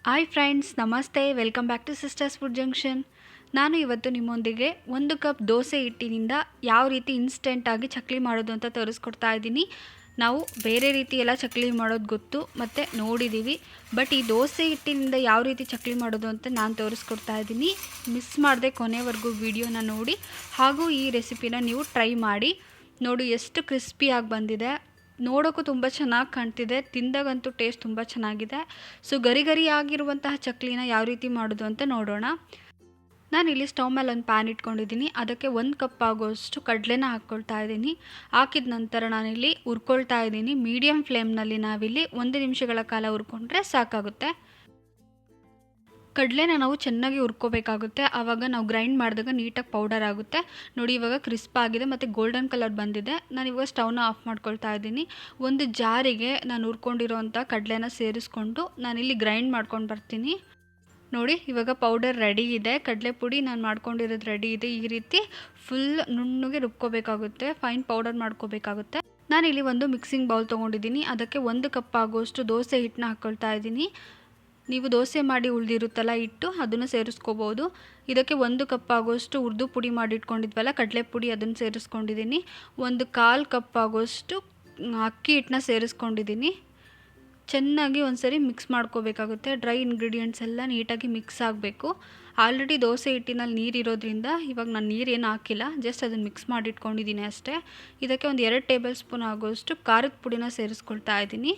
Hi friends, ನಮಸ್ತೆ. Welcome back to sisters food junction. ನಾನು ಇವತ್ತು ನಿಮ್ಮೊಂದಿಗೆ 1 ಕಪ್ ದೋಸೆ ಹಿಟ್ಟಿನಿಂದ ಯಾವ ರೀತಿ ಇನ್ಸ್ಟೆಂಟಾಗಿ ಚಕ್ಲಿ ಮಾಡೋದು ಅಂತ ತೋರಿಸ್ಕೊಡ್ತಾ ಇದ್ದೀನಿ. ನಾವು ಬೇರೆ ರೀತಿ ಎಲ್ಲ ಚಕ್ಲಿ ಮಾಡೋದು ಗೊತ್ತು ಮತ್ತು ನೋಡಿದ್ದೀವಿ, ಬಟ್ ಈ ದೋಸೆ ಹಿಟ್ಟಿನಿಂದ ಯಾವ ರೀತಿ ಚಕ್ಲಿ ಮಾಡೋದು ಅಂತ ನಾನು ತೋರಿಸ್ಕೊಡ್ತಾ ಇದ್ದೀನಿ. ಮಿಸ್ ಮಾಡದೆ ಕೊನೆವರೆಗೂ ವಿಡಿಯೋನ ನೋಡಿ, ಹಾಗೂ ಈ ರೆಸಿಪಿನ ನೀವು ಟ್ರೈ ಮಾಡಿ. ನೋಡಿ ಎಷ್ಟು ಕ್ರಿಸ್ಪಿಯಾಗಿ ಬಂದಿದೆ, ನೋಡೋಕ್ಕೂ ತುಂಬ ಚೆನ್ನಾಗಿ ಕಾಣ್ತಿದೆ, ತಿಂದಾಗಂತೂ ಟೇಸ್ಟ್ ತುಂಬ ಚೆನ್ನಾಗಿದೆ. ಸೊ ಗರಿ ಆಗಿರುವಂತಹ ಚಕ್ಲಿನ ಯಾವ ರೀತಿ ಮಾಡೋದು ಅಂತ ನೋಡೋಣ. ನಾನಿಲ್ಲಿ ಸ್ಟವ್ ಮೇಲೆ ಒಂದು ಪ್ಯಾನ್ ಇಟ್ಕೊಂಡಿದ್ದೀನಿ. ಅದಕ್ಕೆ 1 ಕಪ್ ಆಗೋಷ್ಟು ಕಡಲೆನ ಹಾಕ್ಕೊಳ್ತಾ ಇದ್ದೀನಿ. ಹಾಕಿದ ನಂತರ ನಾನಿಲ್ಲಿ ಹುರ್ಕೊಳ್ತಾ ಇದ್ದೀನಿ. ಮೀಡಿಯಮ್ ಫ್ಲೇಮ್ನಲ್ಲಿ ನಾವಿಲ್ಲಿ 1 ನಿಮಿಷಗಳ ಕಾಲ ಹುರ್ಕೊಂಡ್ರೆ ಸಾಕಾಗುತ್ತೆ. ಕಡಲೆನ ನಾವು ಚೆನ್ನಾಗಿ ಹುರ್ಕೋಬೇಕಾಗುತ್ತೆ, ಆವಾಗ ನಾವು ಗ್ರೈಂಡ್ ಮಾಡಿದಾಗ ನೀಟಾಗಿ ಪೌಡರ್ ಆಗುತ್ತೆ. ನೋಡಿ ಇವಾಗ ಕ್ರಿಸ್ಪ್ ಆಗಿದೆ ಮತ್ತು ಗೋಲ್ಡನ್ ಕಲರ್ ಬಂದಿದೆ. ನಾನು ಇವಾಗ ಸ್ಟವ್ನ ಆಫ್ ಮಾಡ್ಕೊಳ್ತಾ ಇದ್ದೀನಿ. ಒಂದು ಜಾರಿಗೆ ನಾನು ಹುರ್ಕೊಂಡಿರೋವಂಥ ಕಡಲೆನ ಸೇರಿಸ್ಕೊಂಡು ನಾನಿಲ್ಲಿ ಗ್ರೈಂಡ್ ಮಾಡ್ಕೊಂಡು ಬರ್ತೀನಿ. ನೋಡಿ ಇವಾಗ ಪೌಡರ್ ರೆಡಿ ಇದೆ, ಕಡಲೆ ಪುಡಿ ನಾನು ಮಾಡ್ಕೊಂಡಿರೋದು ರೆಡಿ ಇದೆ. ಈ ರೀತಿ ಫುಲ್ ನುಣ್ಣಗೆ ರುಬ್ಕೋಬೇಕಾಗುತ್ತೆ, ಫೈನ್ ಪೌಡರ್ ಮಾಡ್ಕೋಬೇಕಾಗುತ್ತೆ. ನಾನಿಲ್ಲಿ ಒಂದು ಮಿಕ್ಸಿಂಗ್ ಬೌಲ್ ತೊಗೊಂಡಿದ್ದೀನಿ. ಅದಕ್ಕೆ 1 ಕಪ್ ಆಗೋಷ್ಟು ದೋಸೆ ಹಿಟ್ಟನ್ನ ಹಾಕ್ಕೊಳ್ತಾ ಇದ್ದೀನಿ. ನೀವು ದೋಸೆ ಮಾಡಿ ಉಳಿದಿರುತ್ತಲ್ಲ ಹಿಟ್ಟು, ಅದನ್ನು ಸೇರಿಸ್ಕೋಬೋದು. ಇದಕ್ಕೆ 1 ಕಪ್ ಆಗೋಷ್ಟು ಹುರಿದು ಪುಡಿ ಮಾಡಿ ಇಟ್ಕೊಂಡಿದ್ವಲ್ಲ ಕಡಲೆ ಪುಡಿ, ಅದನ್ನು ಸೇರಿಸ್ಕೊಂಡಿದ್ದೀನಿ. 1/4 ಕಪ್ ಆಗೋಷ್ಟು ಅಕ್ಕಿ ಹಿಟ್ಟನ್ನ ಸೇರಿಸ್ಕೊಂಡಿದ್ದೀನಿ. ಚೆನ್ನಾಗಿ ಒಂದ್ಸರಿ ಮಿಕ್ಸ್ ಮಾಡ್ಕೋಬೇಕಾಗುತ್ತೆ. ಡ್ರೈ ಇಂಗ್ರೀಡಿಯೆಂಟ್ಸ್ ಎಲ್ಲ ನೀಟಾಗಿ ಮಿಕ್ಸ್ ಆಗಬೇಕು. ಆಲ್ರೆಡಿ ದೋಸೆ ಹಿಟ್ಟಿನಲ್ಲಿ ನೀರು ಇರೋದ್ರಿಂದ ಇವಾಗ ನಾನು ನೀರೇನು ಹಾಕಿಲ್ಲ, ಜಸ್ಟ್ ಅದನ್ನು ಮಿಕ್ಸ್ ಮಾಡಿ ಇಟ್ಕೊಂಡಿದ್ದೀನಿ ಅಷ್ಟೇ. ಇದಕ್ಕೆ ಒಂದು 2 ಟೇಬಲ್ ಸ್ಪೂನ್ ಆಗೋಷ್ಟು ಖಾರದ ಪುಡಿನ ಸೇರಿಸ್ಕೊಳ್ತಾ ಇದ್ದೀನಿ.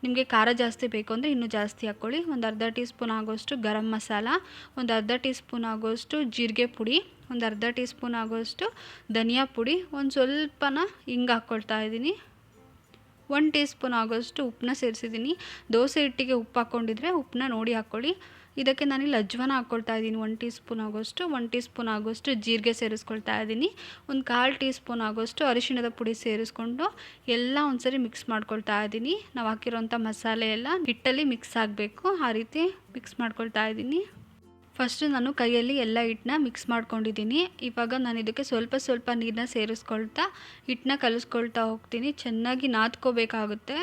ನಿಮಗೆ ಖಾರ ಜಾಸ್ತಿ ಬೇಕು ಅಂದರೆ ಇನ್ನೂ ಜಾಸ್ತಿ ಹಾಕ್ಕೊಳ್ಳಿ. ಒಂದು ಅರ್ಧ ಟೀ ಸ್ಪೂನ್ ಆಗೋಷ್ಟು ಗರಂ ಮಸಾಲ, ಒಂದು ಅರ್ಧ ಟೀ ಸ್ಪೂನ್ ಆಗೋಷ್ಟು ಜೀರಿಗೆ ಪುಡಿ, ಒಂದು ಅರ್ಧ ಟೀ ಸ್ಪೂನ್ ಆಗೋಷ್ಟು ಧನಿಯಾ ಪುಡಿ, ಒಂದು ಸ್ವಲ್ಪನ ಹಿಂಗೆ ಹಾಕ್ಕೊಳ್ತಾ ಇದ್ದೀನಿ. 1 ಟೀ ಸ್ಪೂನ್ ಆಗೋಷ್ಟು ಉಪ್ಪನ್ನ ಸೇರಿಸಿದ್ದೀನಿ. ದೋಸೆ ಹಿಟ್ಟಿಗೆ ಉಪ್ಪು ಹಾಕ್ಕೊಂಡಿದ್ರೆ ಉಪ್ಪನ್ನ ನೋಡಿ ಹಾಕ್ಕೊಳ್ಳಿ. ಇದಕ್ಕೆ ನಾನಿಲ್ಲಿ ಅಜ್ವಾನ ಹಾಕ್ಕೊಳ್ತಾ ಇದ್ದೀನಿ 1 ಟೀ ಸ್ಪೂನ್ ಆಗೋಷ್ಟು. 1 ಟೀ ಸ್ಪೂನ್ ಆಗೋಷ್ಟು ಜೀರಿಗೆ ಸೇರಿಸ್ಕೊಳ್ತಾ ಇದ್ದೀನಿ. ಒಂದು 1/4 ಟೀ ಸ್ಪೂನ್ ಆಗೋಷ್ಟು ಅರಿಶಿಣದ ಪುಡಿ ಸೇರಿಸ್ಕೊಂಡು ಎಲ್ಲ ಒಂದ್ಸರಿ ಮಿಕ್ಸ್ ಮಾಡ್ಕೊಳ್ತಾ ಇದ್ದೀನಿ. ನಾವು ಹಾಕಿರೋಂಥ ಮಸಾಲೆ ಎಲ್ಲ ಹಿಟ್ಟಲ್ಲಿ ಮಿಕ್ಸ್ ಆಗಬೇಕು, ಆ ರೀತಿ ಮಿಕ್ಸ್ ಮಾಡ್ಕೊಳ್ತಾ ಇದ್ದೀನಿ. ಫಸ್ಟು ನಾನು ಕೈಯಲ್ಲಿ ಎಲ್ಲ ಹಿಟ್ಟನ್ನ ಮಿಕ್ಸ್ ಮಾಡ್ಕೊಂಡಿದ್ದೀನಿ. ಇವಾಗ ನಾನು ಇದಕ್ಕೆ ಸ್ವಲ್ಪ ನೀರನ್ನ ಸೇರಿಸ್ಕೊಳ್ತಾ ಹಿಟ್ಟನ್ನ ಕಲಿಸ್ಕೊಳ್ತಾ ಹೋಗ್ತೀನಿ. ಚೆನ್ನಾಗಿ ನಾದ್ಕೋಬೇಕಾಗುತ್ತೆ.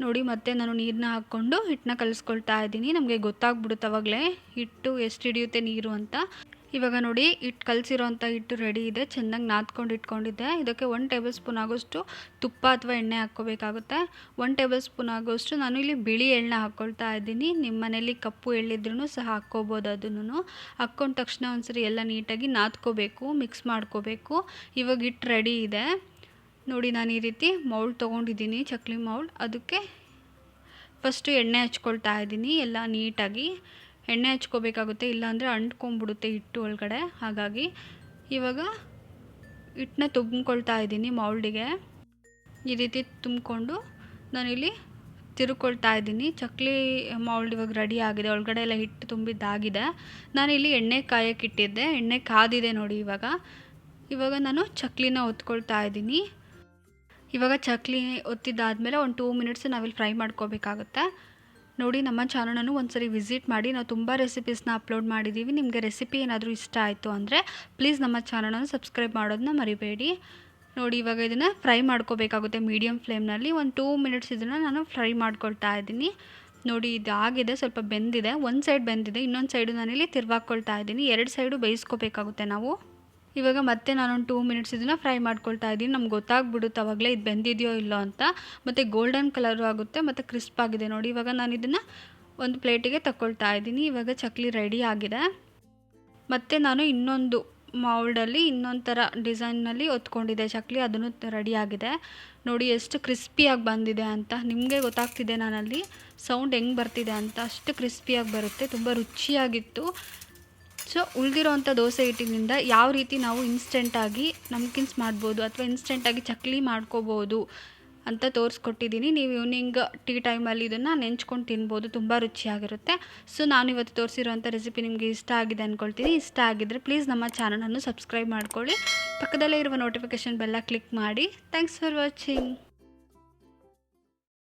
ನೋಡಿ ಮತ್ತೆ ನಾನು ನೀರನ್ನ ಹಾಕ್ಕೊಂಡು ಹಿಟ್ಟನ್ನ ಕಲಿಸ್ಕೊಳ್ತಾ ಇದ್ದೀನಿ. ನಮಗೆ ಗೊತ್ತಾಗ್ಬಿಡುತ್ತೆ ಅವಾಗಲೇ ಹಿಟ್ಟು ಎಷ್ಟು ಹಿಡಿಯುತ್ತೆ ನೀರು ಅಂತ. ಇವಾಗ ನೋಡಿ ಕಲಸಿರೋಂಥ ಹಿಟ್ಟು ರೆಡಿ ಇದೆ, ಚೆನ್ನಾಗಿ ನಾದ್ಕೊಂಡು ಇಟ್ಕೊಂಡಿದ್ದೆ. ಇದಕ್ಕೆ 1 ಟೇಬಲ್ ಸ್ಪೂನ್ ಆಗೋಷ್ಟು ತುಪ್ಪ ಅಥವಾ ಎಣ್ಣೆ ಹಾಕ್ಕೋಬೇಕಾಗುತ್ತೆ. 1 ಟೇಬಲ್ ಸ್ಪೂನ್ ಆಗೋಷ್ಟು ನಾನು ಇಲ್ಲಿ ಬಿಳಿ ಎಣ್ಣೆ ಹಾಕ್ಕೊಳ್ತಾ ಇದ್ದೀನಿ. ನಿಮ್ಮ ಮನೇಲಿ ಕಪ್ಪು ಎಳ್ಳಿದ್ರೂ ಸಹ ಹಾಕ್ಕೋಬೋದು. ಅದನ್ನು ಹಾಕ್ಕೊಂಡ ತಕ್ಷಣ ಒಂದ್ಸರಿ ಎಲ್ಲ ನೀಟಾಗಿ ನಾದ್ಕೋಬೇಕು, ಮಿಕ್ಸ್ ಮಾಡ್ಕೋಬೇಕು. ಇವಾಗ ಹಿಟ್ಟು ರೆಡಿ ಇದೆ. ನೋಡಿ ನಾನು ಈ ರೀತಿ ಮೌಲ್ಡ್ ತೊಗೊಂಡಿದ್ದೀನಿ, ಚಕ್ಲಿ ಮೌಲ್ಡ್. ಅದಕ್ಕೆ ಫಸ್ಟು ಎಣ್ಣೆ ಹಚ್ಕೊಳ್ತಾ ಇದ್ದೀನಿ. ಎಲ್ಲ ನೀಟಾಗಿ ಎಣ್ಣೆ ಹಚ್ಕೋಬೇಕಾಗುತ್ತೆ, ಇಲ್ಲಾಂದರೆ ಅಂಟ್ಕೊಂಡ್ಬಿಡುತ್ತೆ ಹಿಟ್ಟು ಒಳಗಡೆ. ಹಾಗಾಗಿ ಇವಾಗ ಹಿಟ್ಟನ್ನ ತುಂಬ್ಕೊಳ್ತಾ ಇದ್ದೀನಿ ಮೌಲ್ಡಿಗೆ. ಈ ರೀತಿ ತುಂಬಿಕೊಂಡು ನಾನಿಲ್ಲಿ ತಿರುಕೊಳ್ತಾ ಇದ್ದೀನಿ. ಚಕ್ಲಿ ಮೌಲ್ಡ್ ಇವಾಗ ರೆಡಿ ಆಗಿದೆ, ಒಳಗಡೆ ಎಲ್ಲ ಹಿಟ್ಟು ತುಂಬಿದ್ದಾಗಿದೆ. ನಾನಿಲ್ಲಿ ಎಣ್ಣೆ ಕಾಯಕ್ಕೆ ಇಟ್ಟಿದ್ದೆ, ಎಣ್ಣೆ ಕಾದಿದೆ ನೋಡಿ. ಇವಾಗ ನಾನು ಚಕ್ಲಿನ ಒತ್ಕೊಳ್ತಾ ಇದ್ದೀನಿ. ಇವಾಗ ಚಕ್ಲಿ ಒತ್ತಿದ್ದಾದಮೇಲೆ ಒಂದು 2 ಮಿನಿಟ್ಸ್ ನಾವಿಲ್ಲಿ ಫ್ರೈ ಮಾಡ್ಕೋಬೇಕಾಗುತ್ತೆ. ನೋಡಿ ನಮ್ಮ ಚಾನಲನ್ನು ಒಂದ್ಸರಿ ವಿಸಿಟ್ ಮಾಡಿ, ನಾವು ತುಂಬ ರೆಸಿಪೀಸ್ನ ಅಪ್ಲೋಡ್ ಮಾಡಿದ್ದೀವಿ. ನಿಮಗೆ ರೆಸಿಪಿ ಏನಾದರೂ ಇಷ್ಟ ಆಯಿತು ಅಂದರೆ ಪ್ಲೀಸ್ ನಮ್ಮ ಚಾನಲನ್ನು ಸಬ್ಸ್ಕ್ರೈಬ್ ಮಾಡೋದನ್ನ ಮರಿಬೇಡಿ. ನೋಡಿ ಇವಾಗ ಇದನ್ನು ಫ್ರೈ ಮಾಡ್ಕೋಬೇಕಾಗುತ್ತೆ ಮೀಡಿಯಮ್ ಫ್ಲೇಮ್ನಲ್ಲಿ. ಒಂದು 2 ಮಿನಿಟ್ಸ್ ಇದನ್ನು ನಾನು ಫ್ರೈ ಮಾಡ್ಕೊಳ್ತಾ ಇದ್ದೀನಿ. ನೋಡಿ ಇದಾಗಿದೆ, ಸ್ವಲ್ಪ ಬೆಂದಿದೆ. ಒಂದು ಸೈಡ್ ಬೆಂದಿದೆ, ಇನ್ನೊಂದು ಸೈಡು ನಾನಿಲ್ಲಿ ತಿರ್ವಾಕ್ಕೊಳ್ತಾ ಇದ್ದೀನಿ. 2 ಸೈಡು ಬೇಯಿಸ್ಕೋಬೇಕಾಗುತ್ತೆ ನಾವು. ಇವಾಗ ಮತ್ತೆ ನಾನೊಂದು 2 ಮಿನಿಟ್ಸ್ ಇದನ್ನು ಫ್ರೈ ಮಾಡ್ಕೊಳ್ತಾ ಇದ್ದೀನಿ. ನಮ್ಗೆ ಗೊತ್ತಾಗ್ಬಿಡುತ್ತೆ ಅವಾಗಲೇ ಇದು ಬೆಂದಿದೆಯೋ ಇಲ್ಲೋ ಅಂತ. ಮತ್ತು ಗೋಲ್ಡನ್ ಕಲರು ಆಗುತ್ತೆ ಮತ್ತು ಕ್ರಿಸ್ಪ್ ಆಗಿದೆ ನೋಡಿ. ಇವಾಗ ನಾನು ಇದನ್ನು ಒಂದು ಪ್ಲೇಟಿಗೆ ತಗೊಳ್ತಾ ಇದ್ದೀನಿ. ಇವಾಗ ಚಕ್ಲಿ ರೆಡಿ ಆಗಿದೆ. ಮತ್ತು ನಾನು ಇನ್ನೊಂದು ಮೌಲ್ಡಲ್ಲಿ ಇನ್ನೊಂದು ಥರ ಡಿಸೈನ್ನಲ್ಲಿ ಒತ್ಕೊಂಡಿದ್ದೆ ಚಕ್ಲಿ, ಅದನ್ನು ರೆಡಿ ಆಗಿದೆ. ನೋಡಿ ಎಷ್ಟು ಕ್ರಿಸ್ಪಿಯಾಗಿ ಬಂದಿದೆ ಅಂತ. ನಿಮಗೆ ಗೊತ್ತಾಗ್ತಿದೆ ನಾನಲ್ಲಿ ಸೌಂಡ್ ಹೆಂಗೆ ಬರ್ತಿದೆ ಅಂತ. ಅಷ್ಟು ಕ್ರಿಸ್ಪಿಯಾಗಿ ಬರುತ್ತೆ, ತುಂಬ ರುಚಿಯಾಗಿತ್ತು. ಸೊ ಉಳಿದಿರೋವಂಥ ದೋಸೆ ಹಿಟ್ಟಿನಿಂದ ಯಾವ ರೀತಿ ನಾವು ಇನ್ಸ್ಟೆಂಟಾಗಿ ನಮ್ಕೀನ್ಸ್ ಮಾಡ್ಬೋದು ಅಥವಾ ಇನ್ಸ್ಟೆಂಟಾಗಿ ಚಕ್ಲಿ ಮಾಡ್ಕೋಬೋದು ಅಂತ ತೋರಿಸ್ಕೊಟ್ಟಿದ್ದೀನಿ. ನೀವು ಈವ್ನಿಂಗ್ ಟೀ ಟೈಮಲ್ಲಿ ಇದನ್ನು ನೆಂಚ್ಕೊಂಡು ತಿನ್ಬೋದು, ತುಂಬ ರುಚಿಯಾಗಿರುತ್ತೆ. ಸೊ ನಾನು ಇವತ್ತು ತೋರಿಸಿರೋಂಥ ರೆಸಿಪಿ ನಿಮಗೆ ಇಷ್ಟ ಆಗಿದೆ ಅಂದ್ಕೊಳ್ತೀನಿ. ಇಷ್ಟ ಆಗಿದ್ದರೆ ಪ್ಲೀಸ್ ನಮ್ಮ ಚಾನಲನ್ನು ಸಬ್ಸ್ಕ್ರೈಬ್ ಮಾಡ್ಕೊಳ್ಳಿ, ಪಕ್ಕದಲ್ಲೇ ಇರುವ ನೋಟಿಫಿಕೇಷನ್ ಬೆಲ್ಲ ಕ್ಲಿಕ್ ಮಾಡಿ. Thanks for watching.